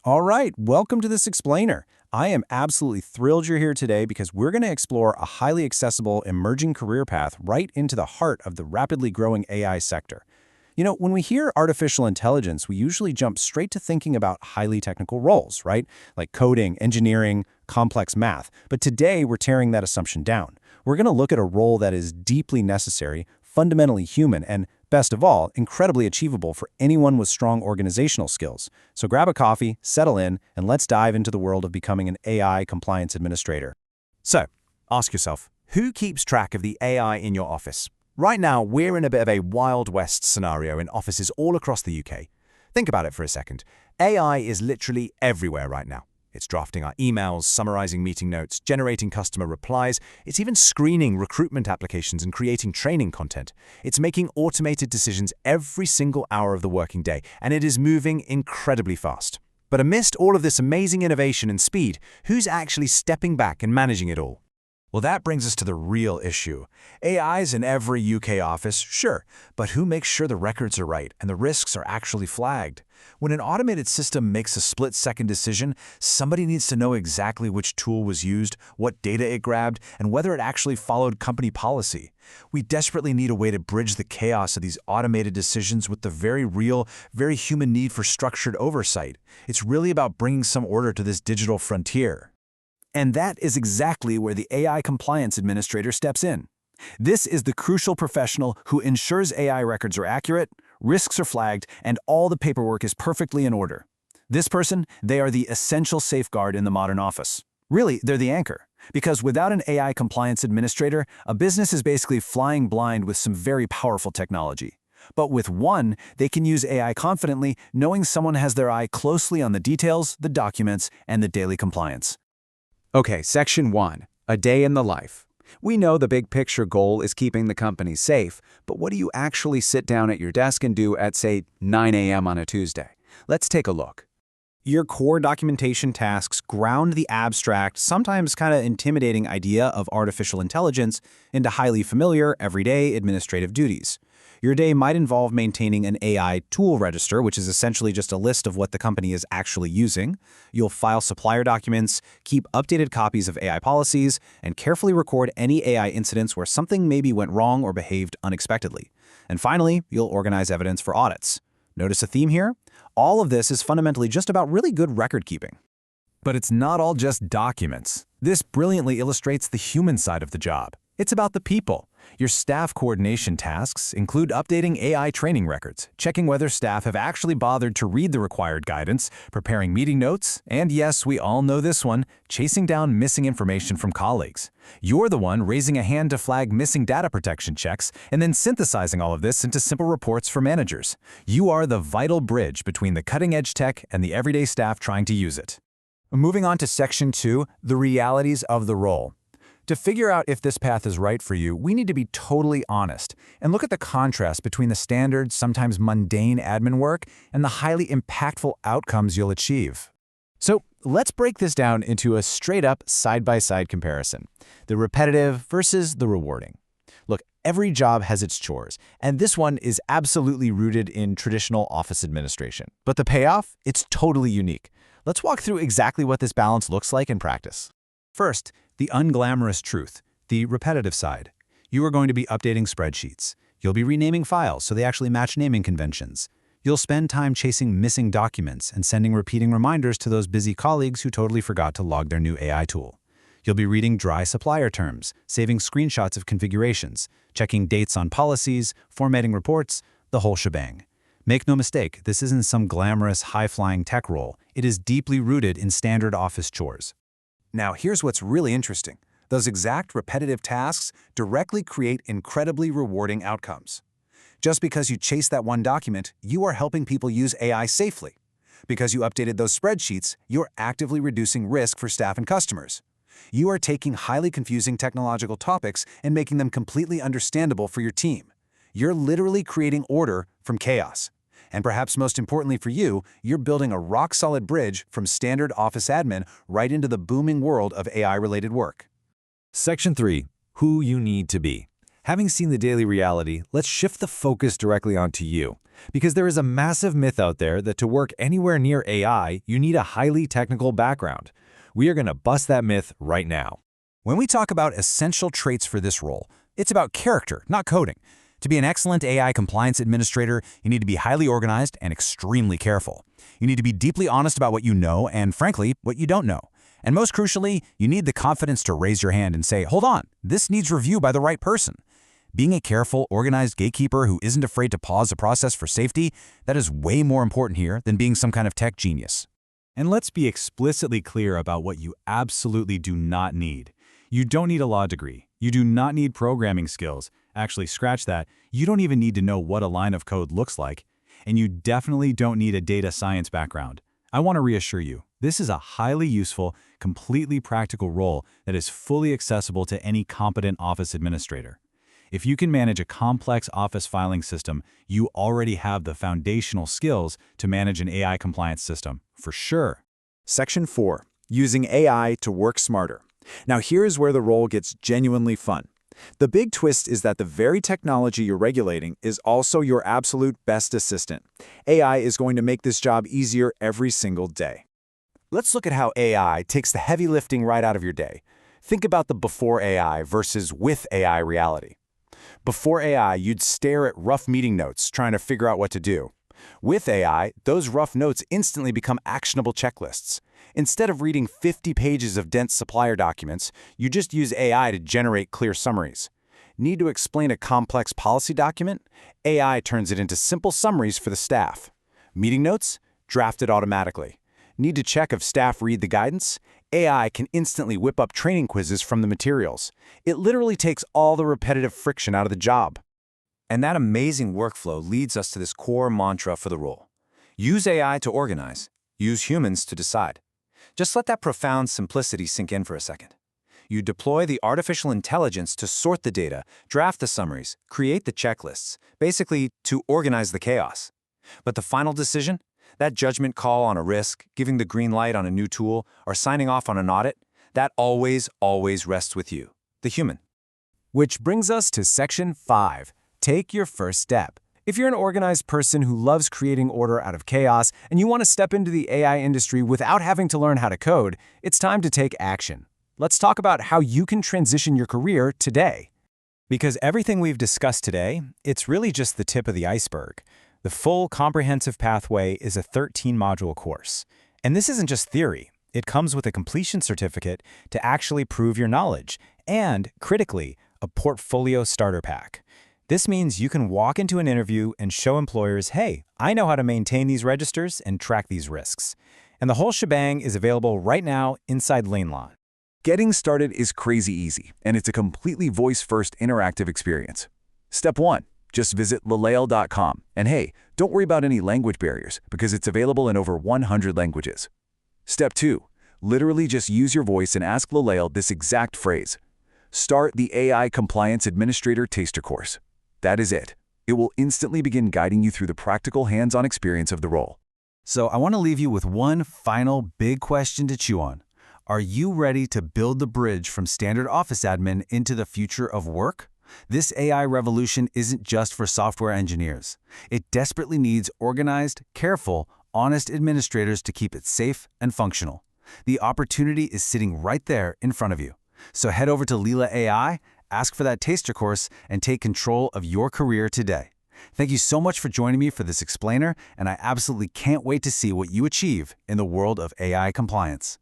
All right, welcome to this explainer. I am absolutely thrilled you're here today because we're going to explore a highly accessible emerging career path right into the heart of the rapidly growing AI sector. When we hear artificial intelligence, we usually jump straight to thinking about highly technical roles, right? Like coding, engineering, complex math. But today, we're tearing that assumption down. We're going to look at a role that is deeply necessary, fundamentally human, and best of all, incredibly achievable for anyone with strong organizational skills. So grab a coffee, settle in, and let's dive into the world of becoming an AI compliance administrator. So, ask yourself, who keeps track of the AI in your office? Right now, we're in a bit of a Wild West scenario in offices all across the UK. Think about it for a second. AI is literally everywhere right now. It's drafting our emails, summarising meeting notes, generating customer replies. It's even screening recruitment applications and creating training content. It's making automated decisions every single hour of the working day, and it is moving incredibly fast. But amidst all of this amazing innovation and speed, who's actually stepping back and managing it all? Well, that brings us to the real issue. AI's in every UK office, sure, but who makes sure the records are right and the risks are actually flagged? When an automated system makes a split-second decision, somebody needs to know exactly which tool was used, what data it grabbed, and whether it actually followed company policy. We desperately need a way to bridge the chaos of these automated decisions with the very real, very human need for structured oversight. It's really about bringing some order to this digital frontier. And that is exactly where the AI compliance administrator steps in. This is the crucial professional who ensures AI records are accurate, risks are flagged, and all the paperwork is perfectly in order. This person, they are the essential safeguard in the modern office. Really, they're the anchor. Because without an AI compliance administrator, a business is basically flying blind with some very powerful technology. But with one, they can use AI confidently, knowing someone has their eye closely on the details, the documents, and the daily compliance. Okay, Section 1, a day in the life. We know the big picture goal is keeping the company safe, but what do you actually sit down at your desk and do at, say, 9 a.m. on a Tuesday? Let's take a look. Your core documentation tasks ground the abstract, sometimes kind of intimidating idea of artificial intelligence into highly familiar, everyday administrative duties. Your day might involve maintaining an AI tool register, which is essentially just a list of what the company is actually using. You'll file supplier documents, keep updated copies of AI policies, and carefully record any AI incidents where something maybe went wrong or behaved unexpectedly. And finally, you'll organize evidence for audits. Notice a theme here? All of this is fundamentally just about really good record keeping. But it's not all just documents. This brilliantly illustrates the human side of the job. It's about the people. Your staff coordination tasks include updating AI training records, checking whether staff have actually bothered to read the required guidance, preparing meeting notes, and yes, we all know this one, chasing down missing information from colleagues. You're the one raising a hand to flag missing data protection checks and then synthesizing all of this into simple reports for managers. You are the vital bridge between the cutting-edge tech and the everyday staff trying to use it. Moving on to Section 2, the realities of the role. To figure out if this path is right for you, we need to be totally honest and look at the contrast between the standard, sometimes mundane admin work and the highly impactful outcomes you'll achieve. So let's break this down into a straight-up side-by-side comparison, the repetitive versus the rewarding. Look, every job has its chores, and this one is absolutely rooted in traditional office administration. But the payoff? It's totally unique. Let's walk through exactly what this balance looks like in practice. First, the unglamorous truth, the repetitive side. You are going to be updating spreadsheets. You'll be renaming files so they actually match naming conventions. You'll spend time chasing missing documents and sending repeating reminders to those busy colleagues who totally forgot to log their new AI tool. You'll be reading dry supplier terms, saving screenshots of configurations, checking dates on policies, formatting reports, the whole shebang. Make no mistake, this isn't some glamorous, high-flying tech role. It is deeply rooted in standard office chores. Now, here's what's really interesting. Those exact repetitive tasks directly create incredibly rewarding outcomes. Just because you chase that one document, you are helping people use AI safely. Because you updated those spreadsheets, you're actively reducing risk for staff and customers. You are taking highly confusing technological topics and making them completely understandable for your team. You're literally creating order from chaos. And perhaps most importantly for you, you're building a rock-solid bridge from standard office admin right into the booming world of AI-related work. Section 3. Who you need to be. Having seen the daily reality, let's shift the focus directly onto you. Because there is a massive myth out there that to work anywhere near AI, you need a highly technical background. We are going to bust that myth right now. When we talk about essential traits for this role, it's about character, not coding. To be an excellent AI compliance administrator, you need to be highly organized and extremely careful. You need to be deeply honest about what you know and, frankly, what you don't know. And most crucially, you need the confidence to raise your hand and say, hold on, this needs review by the right person. Being a careful, organized gatekeeper who isn't afraid to pause a process for safety, that is way more important here than being some kind of tech genius. And let's be explicitly clear about what you absolutely do not need. You don't need a law degree. You do not need programming skills. Actually, scratch that. You don't even need to know what a line of code looks like. And you definitely don't need a data science background. I want to reassure you, this is a highly useful, completely practical role that is fully accessible to any competent office administrator. If you can manage a complex office filing system, you already have the foundational skills to manage an AI compliance system, for sure. Section 4. Using AI to work smarter. Now here's where the role gets genuinely fun. The big twist is that the very technology you're regulating is also your absolute best assistant. AI is going to make this job easier every single day. Let's look at how AI takes the heavy lifting right out of your day. Think about the before AI versus with AI reality. Before AI, you'd stare at rough meeting notes trying to figure out what to do. With AI, those rough notes instantly become actionable checklists. Instead of reading 50 pages of dense supplier documents, you just use AI to generate clear summaries. Need to explain a complex policy document? AI turns it into simple summaries for the staff. Meeting notes? Drafted automatically. Need to check if staff read the guidance? AI can instantly whip up training quizzes from the materials. It literally takes all the repetitive friction out of the job. And that amazing workflow leads us to this core mantra for the role. Use AI to organize. Use humans to decide. Just let that profound simplicity sink in for a second. You deploy the artificial intelligence to sort the data, draft the summaries, create the checklists, basically to organize the chaos. But the final decision? That judgment call on a risk, giving the green light on a new tool, or signing off on an audit, that always rests with you, the human. Which brings us to Section 5. Take your first step. If you're an organized person who loves creating order out of chaos and you want to step into the AI industry without having to learn how to code, it's time to take action. Let's talk about how you can transition your career today. Because everything we've discussed today, it's really just the tip of the iceberg. The full comprehensive pathway is a 13-module course. And this isn't just theory. It comes with a completion certificate to actually prove your knowledge and, critically, a portfolio starter pack. This means you can walk into an interview and show employers, hey, I know how to maintain these registers and track these risks. And the whole shebang is available right now inside LELAIL. Getting started is crazy easy, and it's a completely voice-first interactive experience. Step 1. Just visit LELAIL.com. And hey, don't worry about any language barriers because it's available in over 100 languages. Step 2. Literally just use your voice and ask LELAIL this exact phrase. Start the AI Compliance Administrator Taster course. That is it. It will instantly begin guiding you through the practical hands-on experience of the role. So I want to leave you with one final big question to chew on. Are you ready to build the bridge from standard office admin into the future of work? This AI revolution isn't just for software engineers. It desperately needs organized, careful, honest administrators to keep it safe and functional. The opportunity is sitting right there in front of you. So head over to Leela AI, ask for that taster course, and take control of your career today. Thank you so much for joining me for this explainer, and I absolutely can't wait to see what you achieve in the world of AI compliance.